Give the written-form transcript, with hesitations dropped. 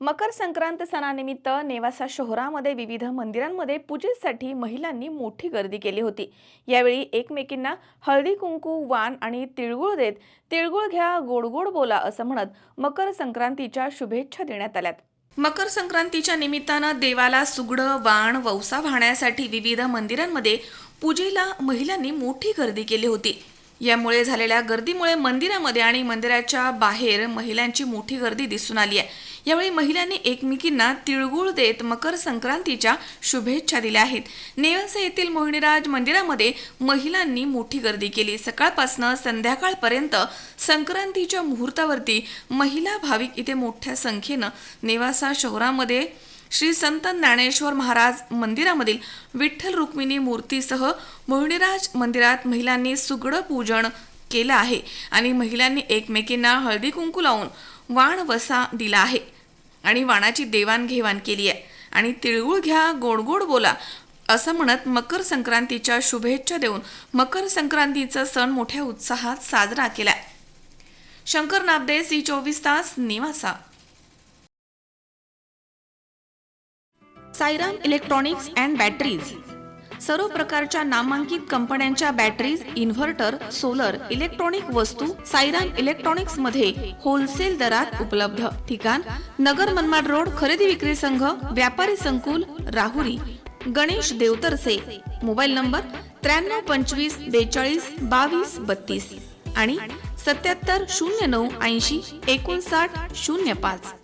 मकर संक्रांत सणानिमित्त नेवासा शहरामध्ये विविध मंदिरांमध्ये पूजेसाठी महिलांनी मोठी गर्दी केली होती। यावेळी एकमेकींना हळदी कुंकू, वाण आणि तिळगुळ देत तिळगुळ घ्या, गोड गोड बोला असं म्हणत मकर संक्रांतीच्या शुभेच्छा देण्यात आल्या। मकर संक्रांतीच्या निमित्तानं देवाला सुगडं, वाण, वौसा वाहण्यासाठी विविध मंदिरांमध्ये पूजेला महिलांनी मोठी गर्दी केली होती। यामुळे झालेल्या गर्दीमुळे मंदिरामध्ये आणि मंदिराच्या बाहेर महिलांची मोठी गर्दी दिसून आली आहे। यावेळी महिलांनी एकमेकींना तिळगुळ देत मकर संक्रांतीच्या शुभेच्छा दिल्या आहेत। नेवासा येथील मोहिनीराज मंदिरामध्ये महिलांनी मोठी गर्दी केली। सकाळपासून संध्याकाळपर्यंत संक्रांतीच्या मुहूर्तावरती महिला भाविक इथे मोठ्या संख्येनं नेवासा शहरामध्ये श्री संत ज्ञानेश्वर महाराज मंदिरामधील विठ्ठल रुक्मिणी मूर्तीसह मोहिनीराज मंदिरात महिलांनी सुगडं पूजन केलं आहे आणि महिलांनी एकमेकींना हळदी कुंकू लावून वाण वसा दिला आहे आणि वाणाची देवाणघेवाण केली आहे आणि तिळगुळ घ्या, गोड गोड बोला असं म्हणत मकर संक्रांतीच्या शुभेच्छा देऊन मकर संक्रांतीचा सण मोठ्या उत्साहात साजरा केला। शंकर नाबदे, C24 तास, Newasa. Sairam electronics and batteries सर्व प्रकारच्या नामांकित कंपन्यांच्या बॅटरीज, इन्व्हर्टर, सोलर, इलेक्ट्रॉनिक वस्तू साईराम इलेक्ट्रॉनिक्स मध्ये होलसेल दरात उपलब्ध। ठिकाण नगर मनमाड रोड, खरेदी विक्री संघ, व्यापारी संकुल, राहुरी। गणेश देवतरसे। मोबाईल नंबर 93 25 42 22 32 आणि 77 09 80 59 05।